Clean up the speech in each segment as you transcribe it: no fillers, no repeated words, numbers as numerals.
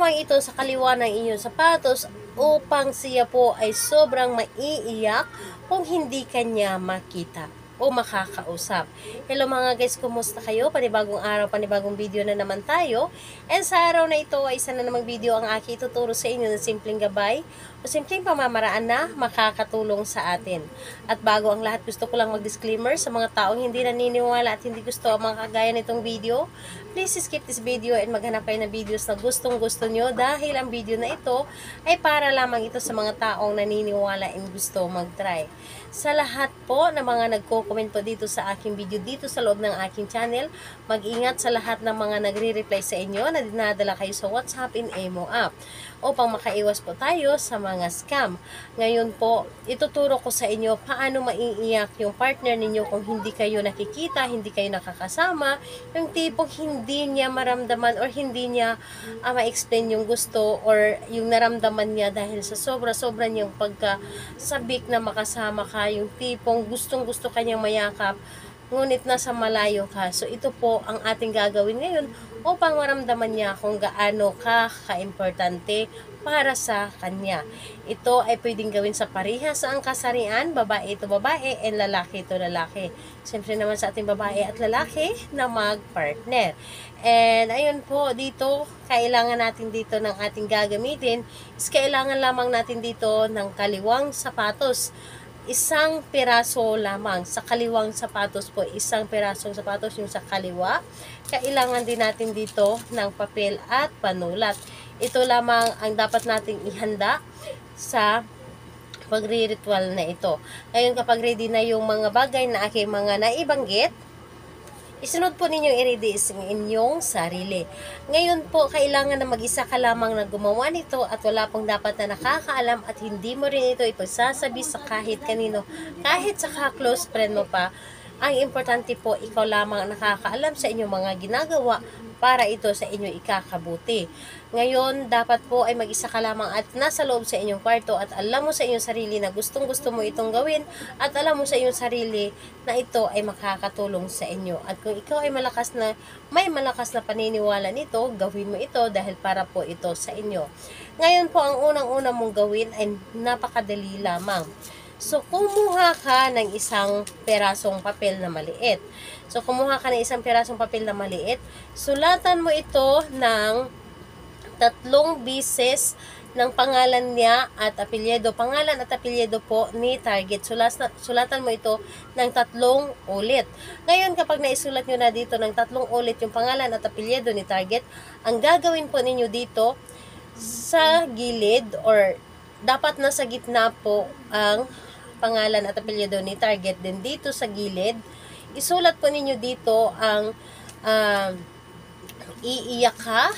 lamang ito sa kaliwa ng inyong sapatos upang siya po ay sobrang maiiyak kung hindi kanya makita o makakausap. Hello mga guys, kumusta kayo? Panibagong araw, panibagong video na naman tayo. And sa araw na ito ay isa na namang video ang aking tuturo sa inyo ng simpleng gabay o simpleng pamamaraan na makakatulong sa atin. At bago ang lahat, gusto ko lang mag-disclaimer sa mga taong hindi naniniwala at hindi gusto ang mga kagaya nitong video. Please skip this video and maghanap kayo ng videos na gustong gusto nyo dahil ang video na ito ay para lamang ito sa mga taong naniniwala and gusto mag-try. Sa lahat po na mga nagko-comment po dito sa aking video dito sa loob ng aking channel, mag-ingat sa lahat ng mga nagre-reply sa inyo na dinadala kayo sa WhatsApp in Emo app upang makaiwas po tayo sa mga scam. Ngayon po, ituturo ko sa inyo paano maiiyak yung partner ninyo kung hindi kayo nakikita, hindi kayo nakakasama, yung tipong hindi niya maramdaman or hindi niya ma-explain yung gusto or yung naramdaman niya dahil sa sobra-sobra niyang pagkasabik na makasama ka, yung tipong gustong-gusto kanyang mayakap, ngunit nasa malayo ka. So ito po ang ating gagawin ngayon upang maramdaman niya kung gaano ka-importante para sa kanya. Ito ay pwedeng gawin sa parehas ang kasarian, babae ito babae and lalaki ito lalaki. Siyempre naman sa ating babae at lalaki na mag-partner. And ayun po, dito kailangan natin dito ng ating gagamitin is kailangan lamang natin dito ng kaliwang sapatos. Isang piraso lamang sa kaliwang sapatos po, isang pirasong sapatos yung sa kaliwa. Kailangan din natin dito ng papel at panulat. Ito lamang ang dapat nating ihanda sa pagre-ritual na ito. Ngayon kapag ready na yung mga bagay na aking mga naibanggit, isunod po ninyong i-ready ang inyong sarili. Ngayon po, kailangan na mag-isa ka lamang na gumawa nito at wala pong dapat na nakakaalam at hindi mo rin ito ipagsasabi sa kahit kanino, kahit sa ka-close friend mo pa. Ang importante po, ikaw lamang ang nakakaalam sa inyong mga ginagawa para ito sa inyo ikakabuti. Ngayon, dapat po ay mag-isa ka lamang at nasa loob sa inyong kwarto at alam mo sa inyong sarili na gustong-gusto mo itong gawin at alam mo sa inyong sarili na ito ay makakatulong sa inyo. At kung ikaw ay may malakas na paniniwala nito, gawin mo ito dahil para po ito sa inyo. Ngayon po, ang unang-una mong gawin ay napakadali lamang. So, kumuha ka ng isang perasong papel na maliit. So, kumuha ka ng isang perasong papel na maliit. Sulatan mo ito ng 3 beses ng pangalan niya at apelyido. Pangalan at apelyido po ni target. Sulatan mo ito ng 3 ulit. Ngayon, kapag naisulat nyo na dito ng 3 ulit yung pangalan at apelyido ni target, ang gagawin po ninyo dito sa gilid or dapat nasa gitna po ang pangalan at apelyido ni target. Din dito sa gilid, isulat po ninyo dito ang iiyak ka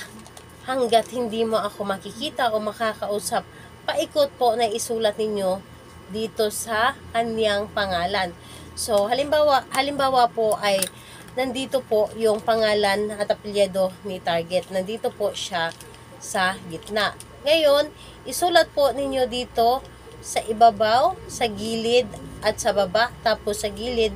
hanggat hindi mo ako makikita o makakausap. Paikot po na isulat ninyo dito sa kanyang pangalan. So, halimbawa po ay nandito po yung pangalan at apelyido ni target. Nandito po siya sa gitna. Ngayon, isulat po ninyo dito sa ibabaw, sa gilid, at sa baba, tapos sa gilid,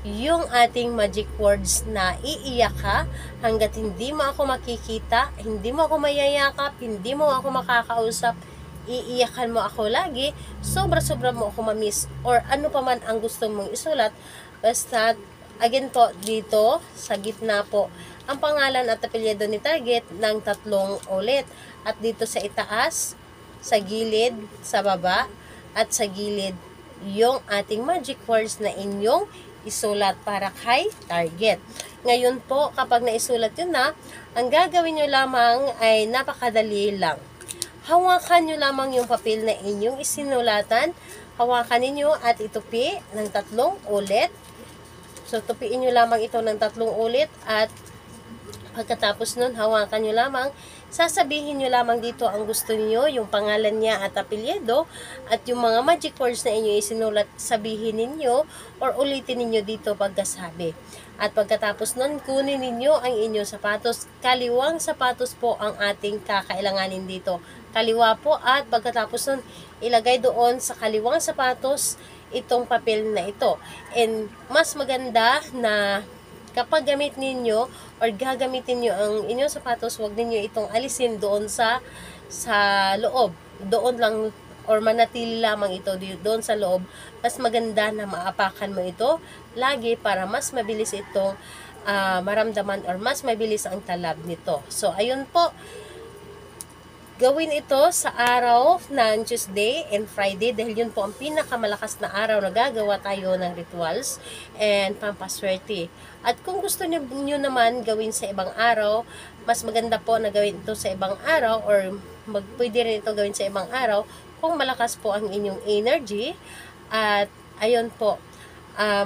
yung ating magic words na iiyak ka hanggat hindi mo ako makikita, hindi mo ako mayayakap, hindi mo ako makakausap, iiyakan mo ako lagi, sobra-sobra mo ako mamiss, or ano pa man ang gusto mong isulat, basta, again po, dito, sa gitna po, ang pangalan at apelyido ni target ng 3 ulit, at dito sa itaas, sa gilid, sa baba, at sa gilid yung ating magic words na inyong isulat para kay target. Ngayon po, kapag naisulat yun na, ang gagawin nyo lamang ay napakadali lang. Hawakan nyo lamang yung papel na inyong isinulatan, hawakan ninyo at itupi ng 3 ulit. So, tupiin nyo lamang ito ng 3 ulit at pagkatapos nun, hawakan nyo lamang, sasabihin nyo lamang dito ang gusto niyo, yung pangalan niya at apelyido, at yung mga magic words na inyo isinulat, sabihin ninyo or ulitin ninyo dito pagkasabi. At pagkatapos nun, kunin ninyo ang inyong sapatos. Kaliwang sapatos po ang ating kakailanganin dito. Kaliwa po, at pagkatapos nun, ilagay doon sa kaliwang sapatos itong papel na ito. And mas maganda na kapag gamit ninyo or gagamitin nyo ang inyong sapatos, huwag ninyo itong alisin doon sa loob. Doon lang or manatili lamang ito doon sa loob. Mas maganda na maapakan mo ito lagi para mas mabilis itong maramdaman or mas mabilis ang talab nito. So, ayun po. Gawin ito sa araw ng Tuesday and Friday dahil yun po ang pinakamalakas na araw na gagawa tayo ng rituals and pampaswerte. At kung gusto niyo naman gawin sa ibang araw, mas maganda po na gawin ito sa ibang araw or pwede rin ito gawin sa ibang araw kung malakas po ang inyong energy at ayun po,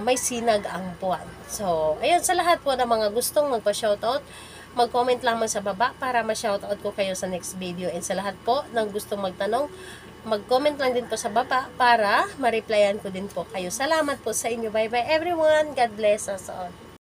may sinag ang buwan. So, ayun, sa lahat po ng mga gustong magpa-shoutout, mag-comment lamang sa baba para ma-shoutout ko kayo sa next video. And sa lahat po ng gustong magtanong, mag-comment lang din po sa baba para ma-replyan ko din po kayo. Salamat po sa inyo. Bye-bye everyone. God bless us all.